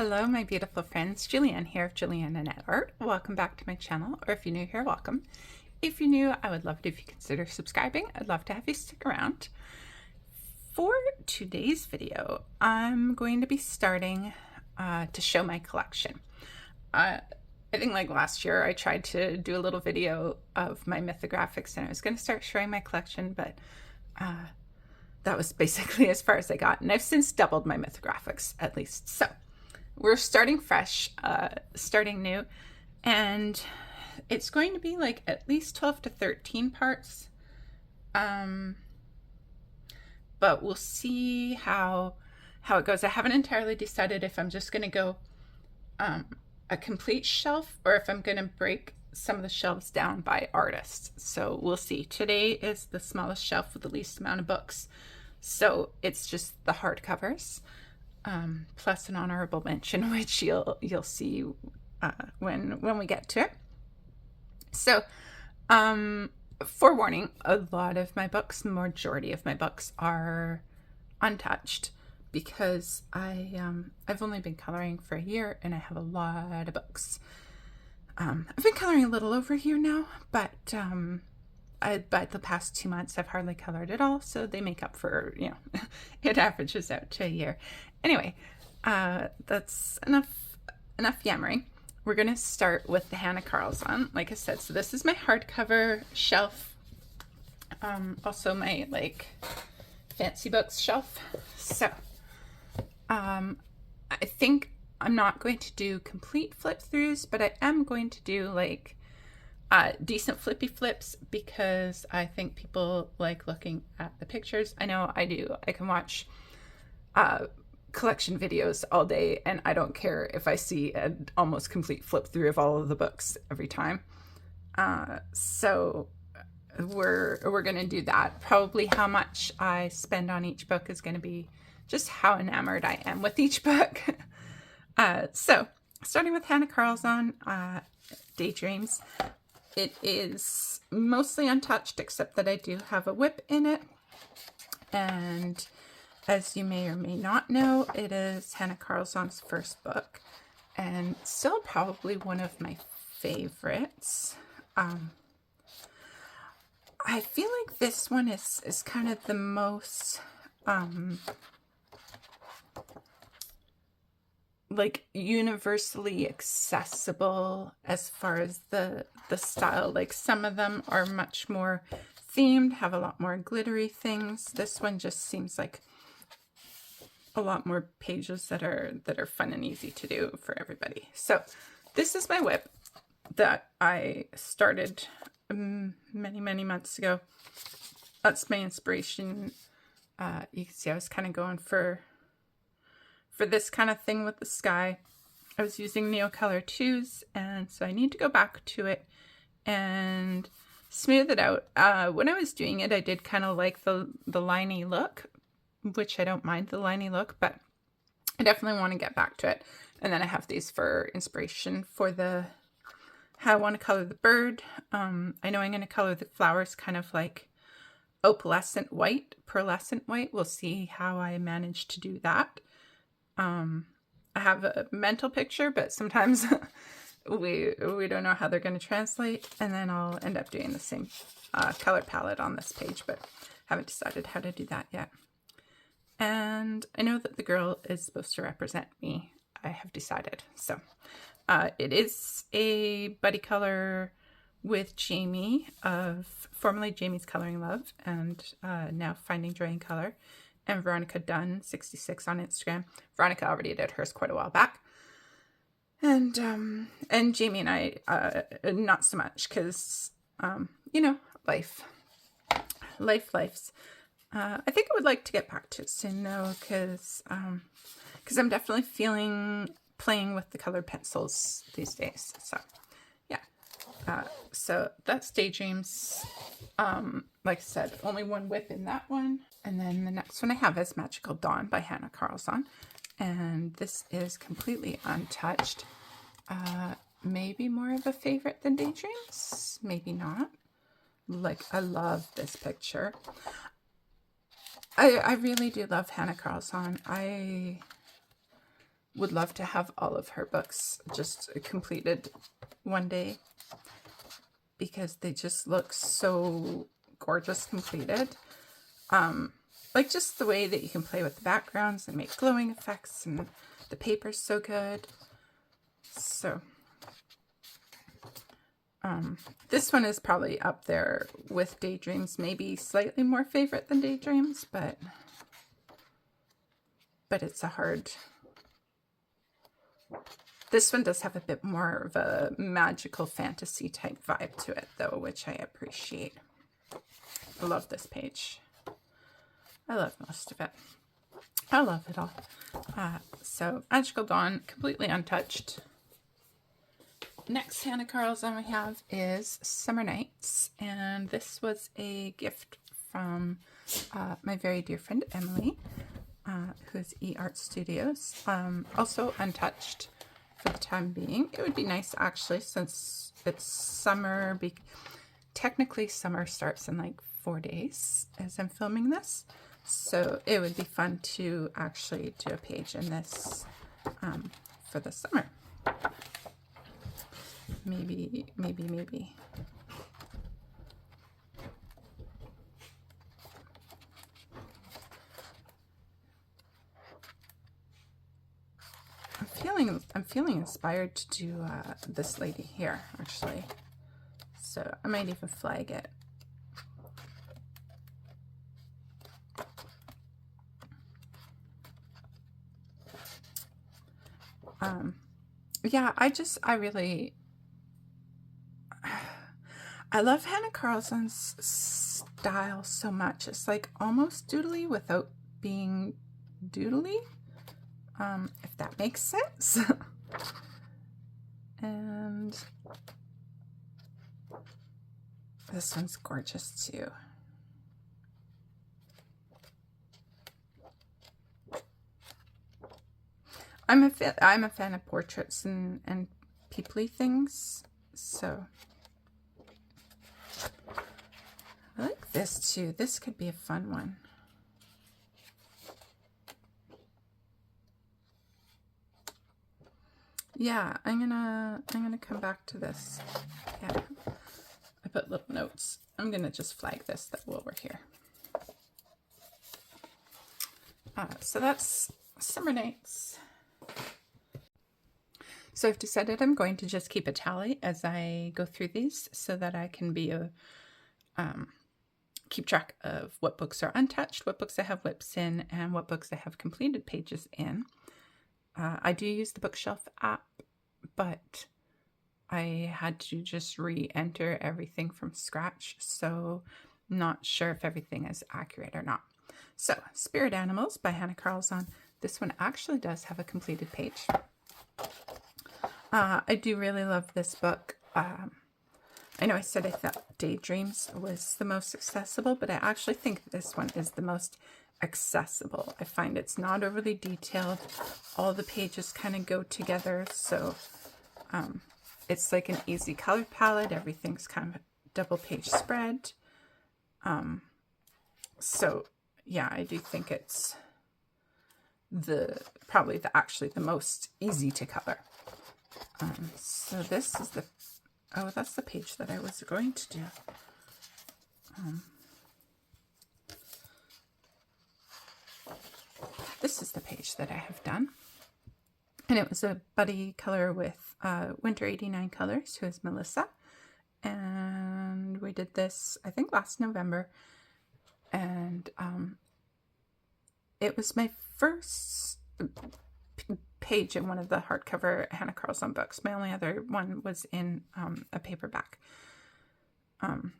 Hello, my beautiful friends. Julianne here of Julianne and Art. Welcome back to my channel, or if you're new here, welcome. If you're new, I would love it if you consider subscribing. I'd love to have you stick around. For today's video, I'm going to be starting to show my collection. I think like last year, I tried to do a little video of my mythographics, and I was going to start showing my collection, but that was basically as far as I got. And I've since doubled my mythographics, at least. So we're starting fresh, starting new, and it's going to be like at least 12 to 13 parts. But we'll see how it goes. I haven't entirely decided if I'm just going to go a complete shelf or if I'm going to break some of the shelves down by artists. So we'll see. Today is the smallest shelf with the least amount of books. So it's just the hardcovers, plus an honorable mention, which you'll see when we get to it. So, forewarning, a lot of my books, majority of my books are untouched because I've only been coloring for a year and I have a lot of books. I've been coloring a little over a year now, but the past 2 months I've hardly colored at all, so they make up for, it averages out to a year. Anyway, that's enough yammering. We're going to start with the Hanna Karlzon, like I said. So this is my hardcover shelf, also my fancy books shelf. So I think I'm not going to do complete flip throughs, but I am going to do decent flippy flips because I think people like looking at the pictures. I know I do. I can watch collection videos all day and I don't care if I see an almost complete flip through of all of the books every time. So we're gonna do that. Probably how much I spend on each book is gonna be just how enamored I am with each book. So starting with Hanna Karlzon, Daydreams. It is mostly untouched except that I do have a whip in it, and as you may or may not know, it is Hanna Karlzon's first book, and still probably one of my favorites. I feel like this one is kind of the most universally accessible as far as the style. Like some of them are much more themed, have a lot more glittery things. This one just seems like a lot more pages that are fun and easy to do for everybody. So this is my whip that I started many months ago. That's my inspiration. You can see I was kind of going for this kind of thing with the sky. I was using Neocolor 2s, and so I need to go back to it and smooth it out. When I was doing it, I did kind of like the liney look, which I don't mind the liney look, but I definitely want to get back to it. And then I have these for inspiration for how I want to color the bird. I know I'm going to color the flowers kind of like opalescent white, pearlescent white. We'll see how I manage to do that. I have a mental picture, but sometimes we don't know how they're going to translate, and then I'll end up doing the same color palette on this page, but haven't decided how to do that yet. And I know that the girl is supposed to represent me. I have decided. So it is a buddy color with Jamie formerly Jamie's Coloring Love and now Finding Joy in Color, and Veronica Dunn 66 on Instagram. Veronica already did hers quite a while back. And Jamie and I not so much because life. I think I would like to get back to it soon though, because I'm definitely playing with the colored pencils these days. So yeah, so that's Daydreams. Like I said, only one whip in that one, and then the next one I have is Magical Dawn by Hanna Karlzon, and this is completely untouched. Maybe more of a favorite than Daydreams, maybe not. I love this picture. I really do love Hanna Karlzon. would love to have all of her books just completed one day, because they just look so gorgeous completed. Like just the way that you can play with the backgrounds and make glowing effects, and the paper's so good. So this one is probably up there with Daydreams, maybe slightly more favorite than Daydreams, but it's a hard... This one does have a bit more of a magical fantasy type vibe to it though, which I appreciate. I love this page. I love most of it. I love it all. So Magical Dawn, completely untouched. Next Hanna Karlzon we have is Summer Nights, and this was a gift from my very dear friend Emily, who is eArt Studios. Also untouched for the time being. It would be nice actually, since it's summer. Technically summer starts in like 4 days as I'm filming this, so it would be fun to actually do a page in this for the summer. Maybe. I'm feeling inspired to do this lady here, actually. So I might even flag it. Yeah, I love Hanna Karlzon's style so much. It's like almost doodly without being doodly, if that makes sense. And this one's gorgeous too. I'm a fan of portraits and peoply things, so I like this too. This could be a fun one. Yeah, I'm gonna come back to this. Yeah, I put little notes. I'm gonna just flag this while we're here. So that's Summer Nights. So I've decided I'm going to just keep a tally as I go through these, so that I can be keep track of what books are untouched, what books I have whips in, and what books I have completed pages in. I do use the bookshelf app, but I had to just re-enter everything from scratch, so not sure if everything is accurate or not. So, Spirit Animals by Hanna Karlzon. This one actually does have a completed page. I do really love this book. I know I said I thought Daydreams was the most accessible, but I actually think this one is the most accessible. I find it's not overly detailed. All the pages kind of go together, so it's like an easy color palette. Everything's kind of a double page spread. So yeah, I do think it's probably the most easy to color. So this is that's the page that I was going to do. This is the page that I have done. And it was a buddy color with Winter 89 Colors, who is Melissa. And we did this, I think, last November. And it was my first page in one of the hardcover Hanna Karlzon books. My only other one was in a paperback.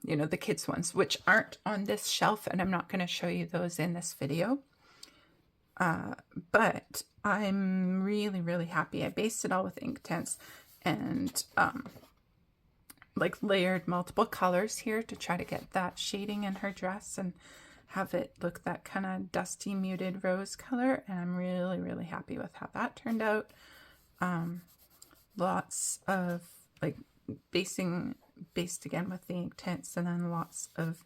You know, the kids ones, which aren't on this shelf, and I'm not going to show you those in this video. But I'm really, really happy. I based it all with Inktense and like layered multiple colors here to try to get that shading in her dress and have it look that kind of dusty muted rose color, and I'm really, really happy with how that turned out. Lots of like based again with the Inktense, and then lots of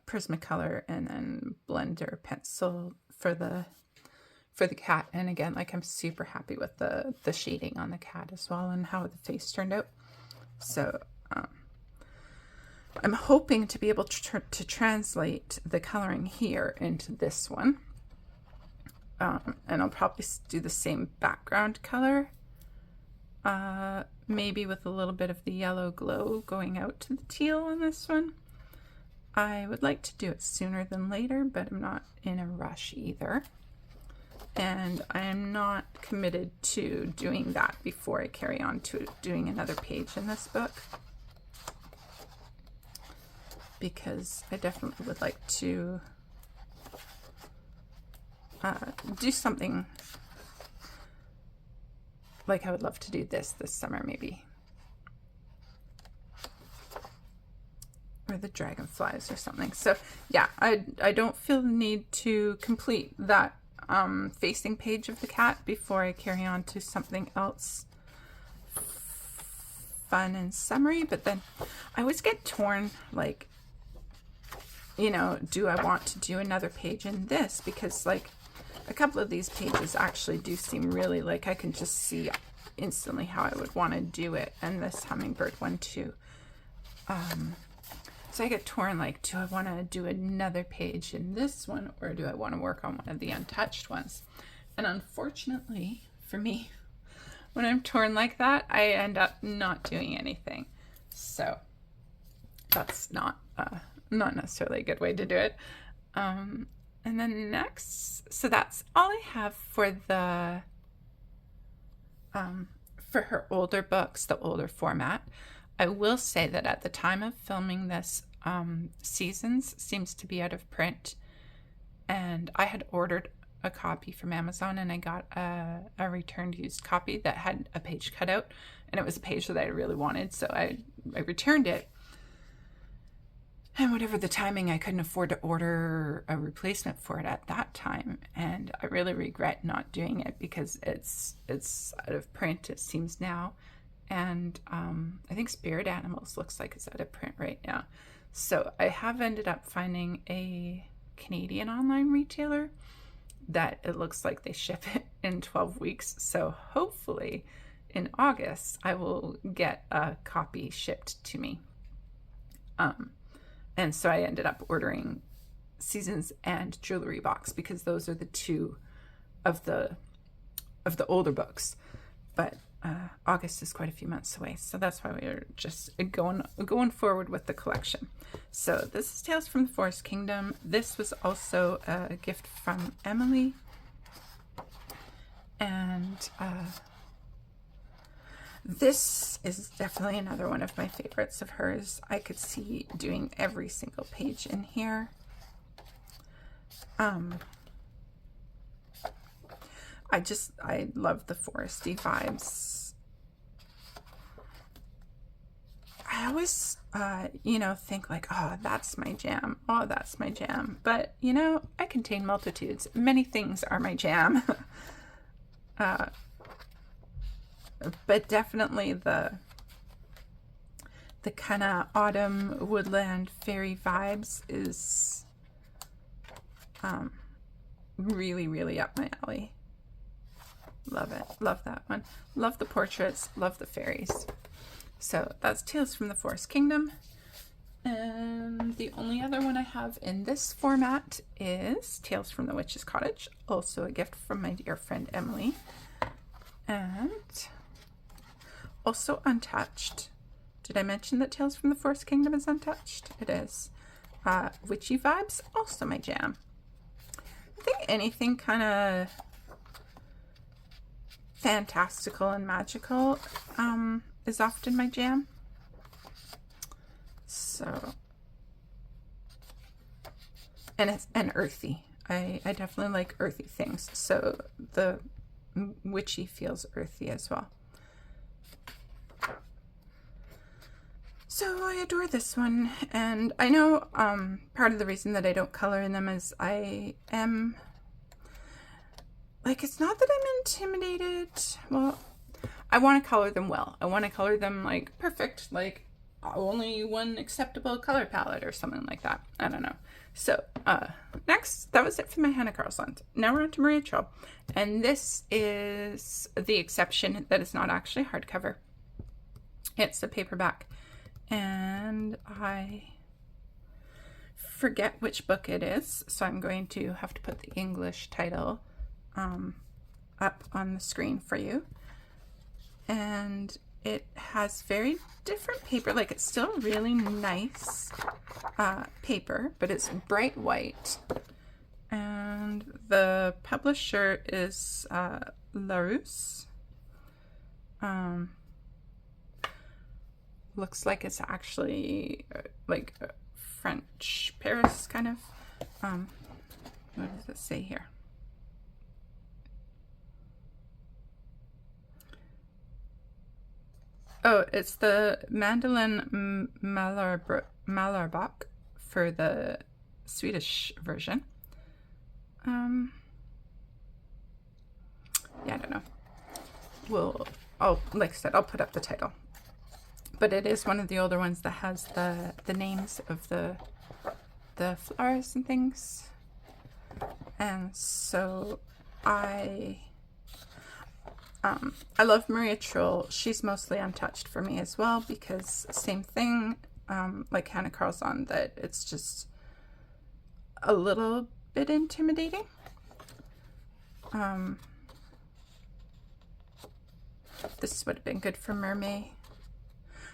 Prismacolor, and then blender pencil for the for the cat. And again, like, I'm super happy with the shading on the cat as well and how the face turned out. So I'm hoping to be able to translate the coloring here into this one. And I'll probably do the same background color, maybe with a little bit of the yellow glow going out to the teal on this one. I would like to do it sooner than later, but I'm not in a rush either. And I am not committed to doing that before I carry on to doing another page in this book, because I definitely would like to do something like I would love to do this summer maybe. Or the dragonflies or something. So yeah, I don't feel the need to complete that facing page of the cat before I carry on to something else fun and summery. But then I always get torn, like, you know, do I want to do another page in this? Because like a couple of these pages actually do seem really like I can just see instantly how I would want to do it, and this hummingbird one too. So I get torn, like, do I want to do another page in this one, or do I want to work on one of the untouched ones? And unfortunately for me, when I'm torn like that, I end up not doing anything. So that's not necessarily a good way to do it. And then next, so that's all I have for the for her older books, the older format. I will say that at the time of filming this, Seasons seems to be out of print, and I had ordered a copy from Amazon, and I got a returned used copy that had a page cut out, and it was a page that I really wanted, so I returned it. And whatever the timing, I couldn't afford to order a replacement for it at that time, and I really regret not doing it because it's out of print, it seems now. And I think Spirit Animals looks like it's out of print right now. So I have ended up finding a Canadian online retailer that it looks like they ship it in 12 weeks. So hopefully in August, I will get a copy shipped to me. And so I ended up ordering Seasons and Jewelry Box because those are the two of the older books. But August is quite a few months away, so that's why we're just going forward with the collection. So this is Tales from the Forest Kingdom. This was also a gift from Emily, and this is definitely another one of my favorites of hers. I could see doing every single page in here. I love the foresty vibes. I always, think like, oh, that's my jam. Oh, that's my jam. But, I contain multitudes. Many things are my jam. But definitely the kind of autumn woodland fairy vibes is really, really up my alley. Love it. Love that one. Love the portraits. Love the fairies. So that's Tales from the Forest Kingdom. And the only other one I have in this format is Tales from the Witch's Cottage. Also a gift from my dear friend Emily. And also untouched. Did I mention that Tales from the Forest Kingdom is untouched? It is. Witchy vibes, also my jam. I think anything kind of fantastical and magical is often my jam. So, and earthy. I definitely like earthy things. So the witchy feels earthy as well. So I adore this one, and I know part of the reason that I don't color in them is I am, like, it's not that I'm intimidated. Well, I want to color them well. I want to color them, like, perfect, like, only one acceptable color palette or something like that. I don't know. So next, that was it for my Hanna Karlzon. Now we're on to Maria Trolle, and this is the exception that is not actually hardcover. It's a paperback, and I forget which book it is, so I'm going to have to put the English title up on the screen for you. And it has very different paper, like it's still really nice paper, but it's bright white. And the publisher is Larousse. Looks like it's actually like French, Paris kind of. What does it say here? Oh, it's the Mandolin Malarbach for the Swedish version. Yeah, I don't know. Like I said, I'll put up the title. But it is one of the older ones that has the names of the flowers and things. And so I love Maria Trolle. She's mostly untouched for me as well, because same thing, like Hanna Karlzon, that it's just a little bit intimidating. This would have been good for Mermaid.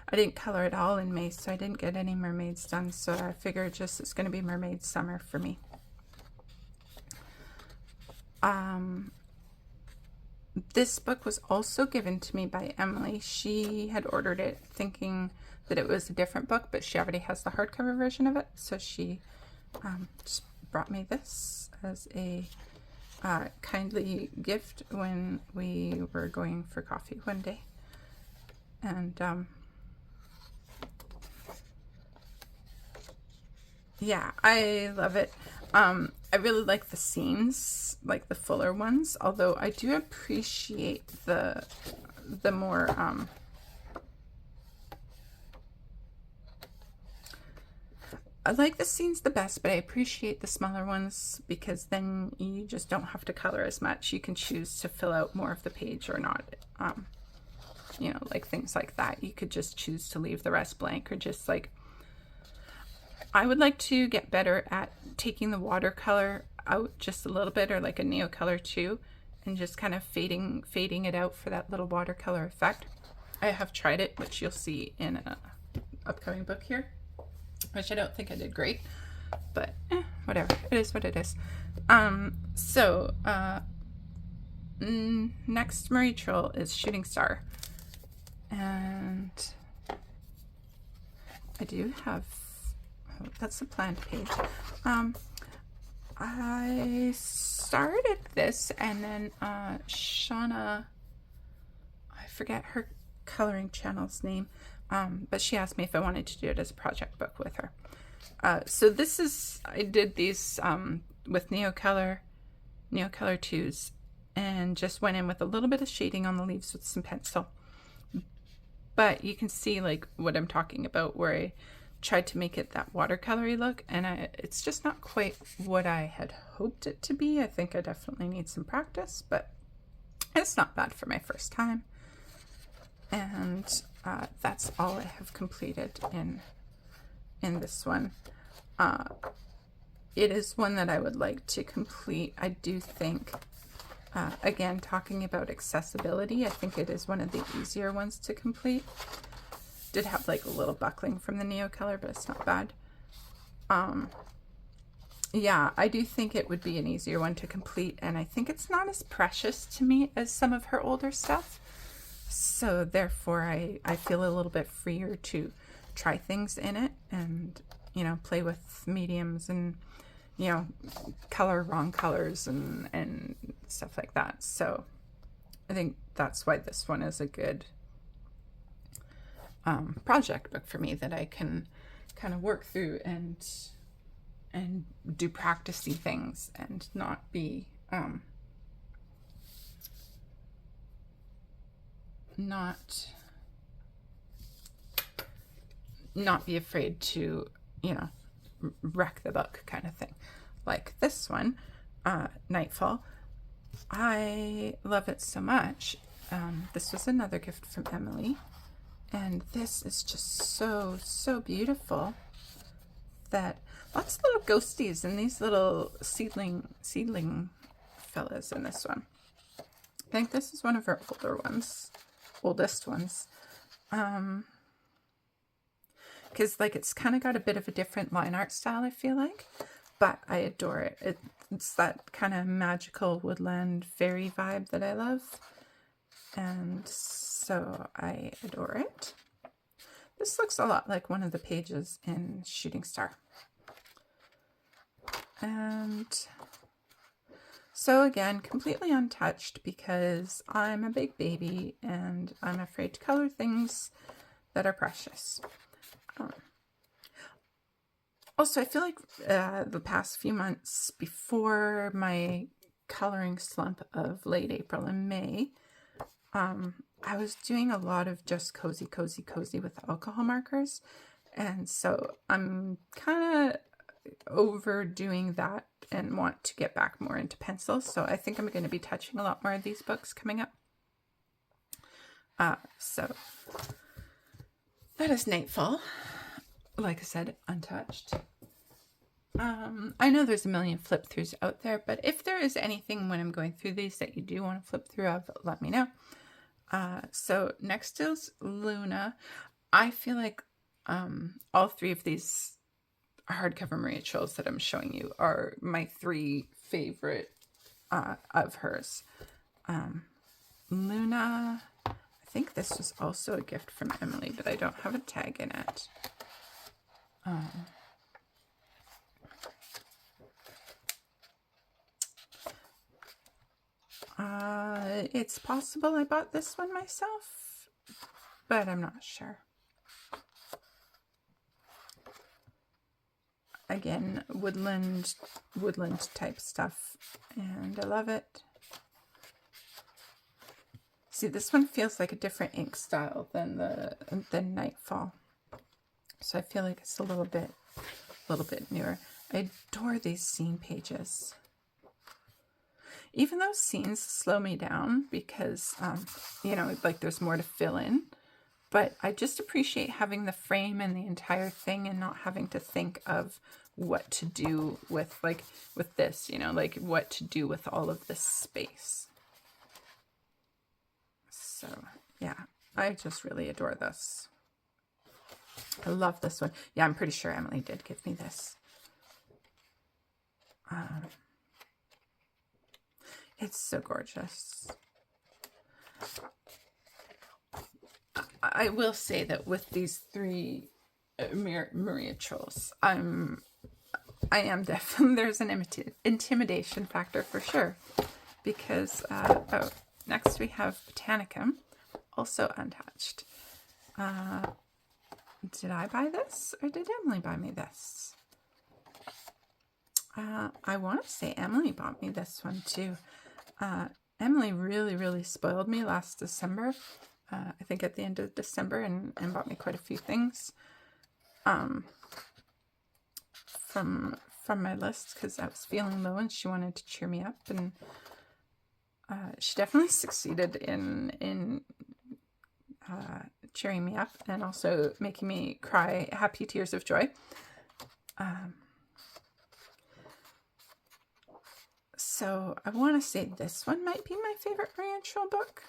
I didn't color at all in May, so I didn't get any mermaids done, so I figured just it's going to be mermaid summer for me. This book was also given to me by Emily. She had ordered it thinking that it was a different book, but she already has the hardcover version of it, so she just brought me this as a kindly gift when we were going for coffee one day. And yeah, I love it. I really like the scenes, like the fuller ones, although I do appreciate the more I like the scenes the best, but I appreciate the smaller ones because then you just don't have to color as much. You can choose to fill out more of the page or not. You know, like things like that. You could just choose to leave the rest blank, or just like, I would like to get better at taking the watercolor out just a little bit, or like a neocolor too, and just kind of fading it out for that little watercolor effect. I have tried it, which you'll see in an upcoming book here, which I don't think I did great, but whatever. It is what it is. Next Maria Trolle is Shooting Star, and I do have, that's the planned page. I started this, and then Shauna, I forget her coloring channel's name, but she asked me if I wanted to do it as a project book with her. So this is, I did these with Neocolor 2s, and just went in with a little bit of shading on the leaves with some pencil. But you can see like what I'm talking about, where I tried to make it that watercolory look, and it's just not quite what I had hoped it to be. I think I definitely need some practice, but it's not bad for my first time. And that's all I have completed in this one. It is one that I would like to complete. I do think, again, talking about accessibility, I think it is one of the easier ones to complete. Did have like a little buckling from the Neocolor, but it's not bad. Yeah, I do think it would be an easier one to complete, and I think it's not as precious to me as some of her older stuff. So therefore I feel a little bit freer to try things in it, and, you know, play with mediums, and, you know, color wrong colors and stuff like that. So I think that's why this one is a good project book for me, that I can kind of work through and do practicey things, and not be not be afraid to, you know, wreck the book kind of thing. Like this one, Nightfall. I love it so much. This was another gift from Emily, and this is just so beautiful. That lots of little ghosties and these little seedling fellas in this one. I think this is one of her oldest ones. Because like it's kind of got a bit of a different line art style, I feel like, but I adore it. It's that kind of magical woodland fairy vibe that I love, and so I adore it. This looks a lot like one of the pages in Shooting Star. And so again, completely untouched because I'm a big baby and I'm afraid to color things that are precious. Also, I feel like the past few months before my coloring slump of late April and May, I was doing a lot of just cozy with alcohol markers. And so I'm kind of overdoing that and want to get back more into pencils. So I think I'm going to be touching a lot more of these books coming up. So that is Nightfall. Like I said, untouched. I know there's a million flip throughs out there, but if there is anything when I'm going through these that you do want to flip through of, let me know. So next is Luna. I feel like all three of these hardcover Maria Trolls that I'm showing you are my three favorite of hers. Luna, I think this was also a gift from Emily, but I don't have a tag in it. It's possible I bought this one myself, but I'm not sure. Again, woodland type stuff, and I love it. See, this one feels like a different ink style than Nightfall, so I feel like it's a little bit newer. I adore these scene pages. Even though scenes slow me down because, you know, like there's more to fill in. But I just appreciate having the frame and the entire thing and not having to think of what to do with, like, with this, you know, like what to do with all of this space. So, yeah, I just really adore this. I love this one. Yeah, I'm pretty sure Emily did give me this. It's so gorgeous. I will say that with these three Maria Trolls, I am definitely, there's an intimidation factor for sure. Because, oh, next we have Botanicum, also untouched. Did I buy this or did Emily buy me this? I want to say Emily bought me this one too. Emily really spoiled me last December. I think at the end of December, and bought me quite a few things from my list because I was feeling low and she wanted to cheer me up, and she definitely succeeded in cheering me up and also making me cry happy tears of joy. So I want to say this one might be my favorite Maria Troll book.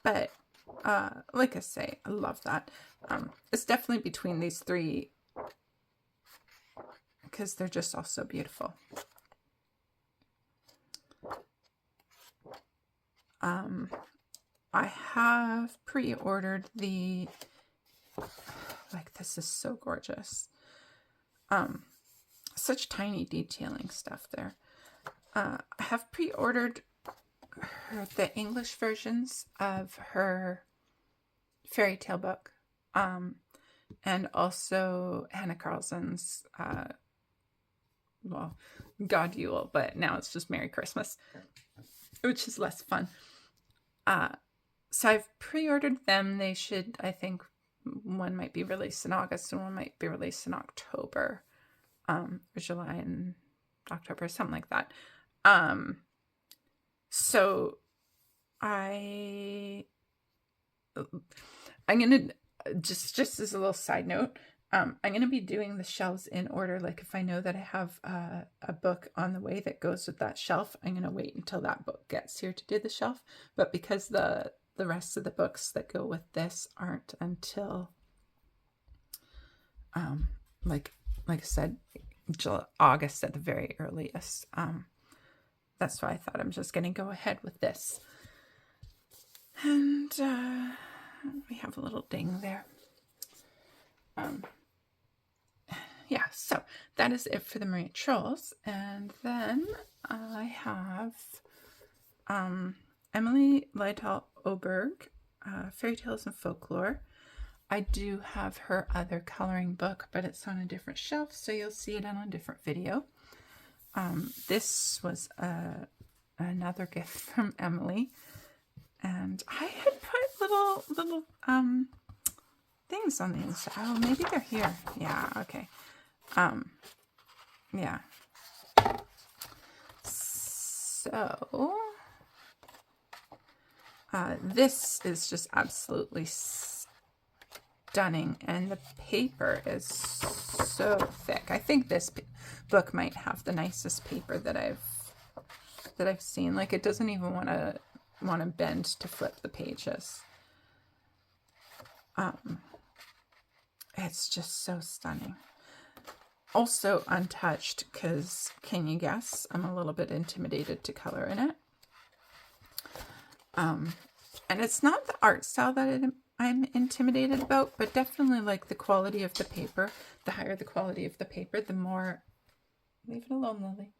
But, like I say, I love that. It's definitely between these three because they're just all so beautiful. I have pre-ordered the, like, this is so gorgeous. Such tiny detailing stuff there. I have pre-ordered the English versions of her fairy tale book, and also Hanna Karlzon's, well, God Yule, but now it's just Merry Christmas, which is less fun. So I've pre-ordered them. They should, I think, one might be released in August and one might be released in October, or July and October, something like that. So I'm going to, just as a little side note, I'm going to be doing the shelves in order. Like if I know that I have a book on the way that goes with that shelf, I'm going to wait until that book gets here to do the shelf. But because the rest of the books that go with this aren't until, like I said, August at the very earliest. That's why I thought I'm just going to go ahead with this. And we have a little ding there. Yeah, so that is it for the Maria Trolls. And then I have Emily Lytall-Oberg, Fairy Tales and Folklore. I do have her other coloring book, but it's on a different shelf, so you'll see it on a different video. This was another gift from Emily, and I had put little things on the inside. Oh, maybe they're here. Yeah, okay. Yeah. So, this is just absolutely stunning, and the paper is so thick. I think this book might have the nicest paper that I've seen. Like, it doesn't even want to bend to flip the pages. It's just so stunning. Also untouched, because can you guess? I'm a little bit intimidated to color in it. And it's not the art style that I'm intimidated about, but definitely like the quality of the paper. The higher the quality of the paper, the more, leave it alone, Lily.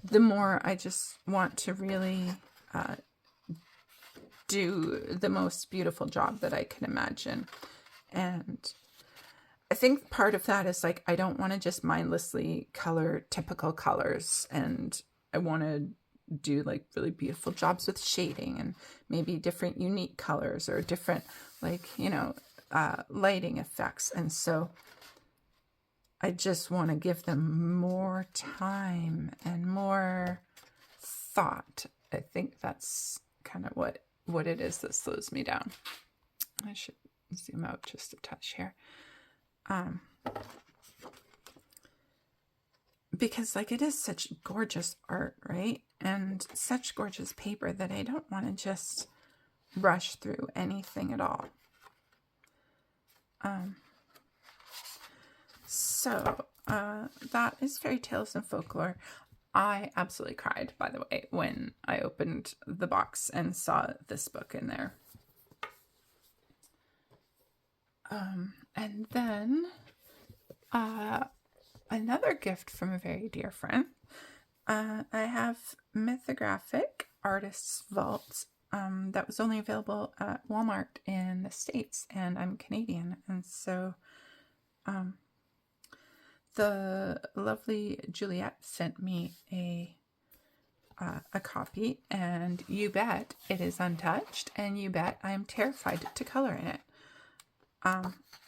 The more I just want to really do the most beautiful job that I can imagine. And I think part of that is like, I don't want to just mindlessly color typical colors, and I want to do like really beautiful jobs with shading and maybe different unique colors or different, like, you know, lighting effects. And so I just want to give them more time and more thought. I think that's kind of what it is that slows me down. I should zoom out just a touch here. Because like, it is such gorgeous art, right? And such gorgeous paper that I don't want to just rush through anything at all. So that is Fairy Tales and Folklore. I absolutely cried, by the way, when I opened the box and saw this book in there. And then another gift from a very dear friend. I have Mythographic Artist's Vault. That was only available at Walmart in the States, and I'm Canadian. And so the lovely Juliet sent me a copy, and you bet it is untouched, and you bet I'm terrified to color in it.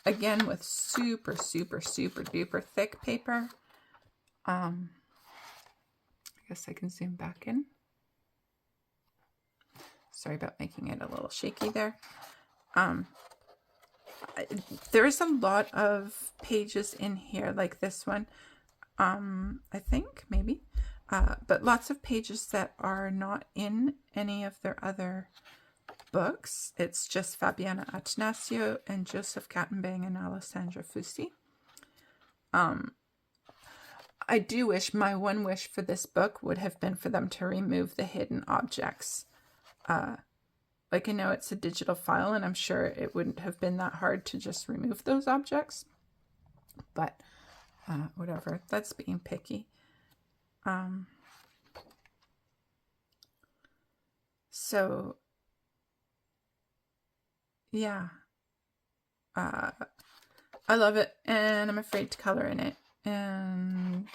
Again, with super, super, super duper thick paper. I guess I can zoom back in. Sorry about making it a little shaky there. There is a lot of pages in here, like this one. I think, maybe. But lots of pages that are not in any of their other books. It's just Fabiana Atanasio and Joseph Kattenbang and Alessandra Fusi. I do wish, my one wish for this book would have been for them to remove the hidden objects. Like, I know it's a digital file, and I'm sure it wouldn't have been that hard to just remove those objects. But whatever, that's being picky. So yeah, I love it, and I'm afraid to color in it. And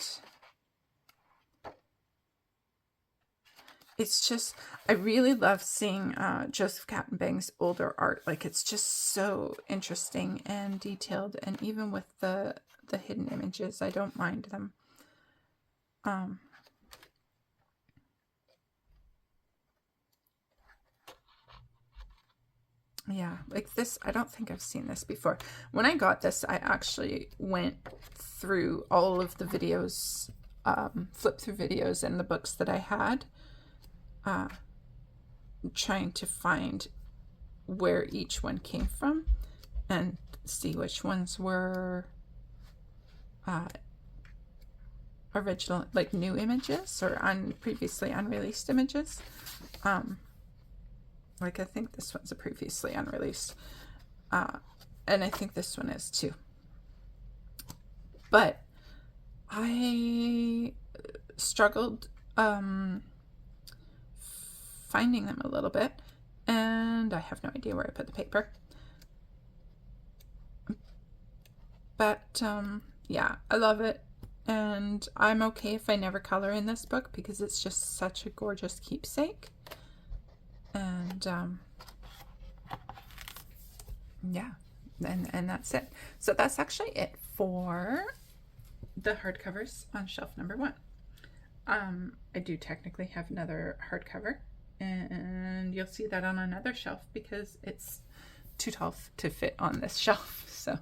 it's just, I really love seeing Joseph Kattenbang's older art. Like, it's just so interesting and detailed, and even with the hidden images, I don't mind them. Yeah, like this, I don't think I've seen this before. When I got this, I actually went through all of the videos, flip through videos and the books that I had, trying to find where each one came from and see which ones were original, like new images or previously unreleased images. Like, I think this one's a previously unreleased, and I think this one is too. But I struggled finding them a little bit, and I have no idea where I put the paper. But yeah, I love it, and I'm okay if I never color in this book because it's just such a gorgeous keepsake. And yeah, and that's it. So that's actually it for the hardcovers on shelf number 1. I do technically have another hardcover, and you'll see that on another shelf because it's too tall to fit on this shelf. So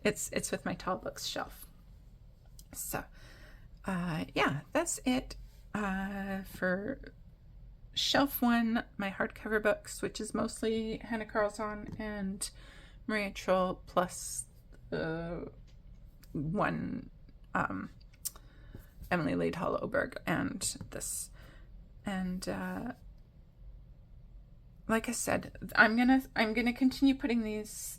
it's with my tall books shelf. So yeah, that's it for shelf 1, my hardcover books, which is mostly Hanna Karlzon and Maria Trolle, plus one Emily Leigh Oberg and this. And like I said, I'm gonna continue putting these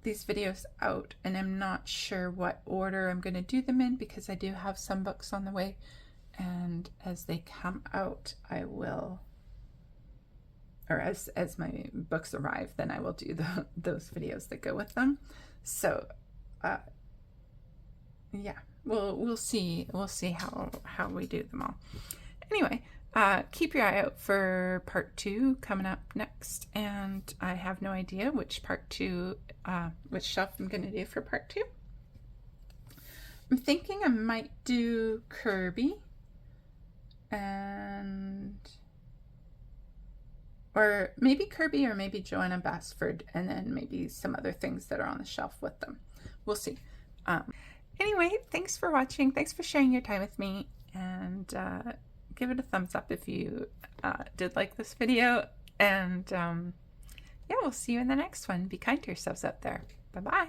videos out, and I'm not sure what order I'm gonna do them in because I do have some books on the way. And as they come out, I will, or as my books arrive, then I will do those videos that go with them. So yeah, we'll see how we do them all. Anyway, keep your eye out for part 2 coming up next, and I have no idea which part 2, which shelf I'm going to do for part 2. I'm thinking I might do Kirby, or maybe Kirby, or maybe Joanna Basford, and then maybe some other things that are on the shelf with them. We'll see. Anyway, thanks for watching. Thanks for sharing your time with me, and give it a thumbs up if you did like this video. And yeah, we'll see you in the next one. Be kind to yourselves out there. Bye-bye.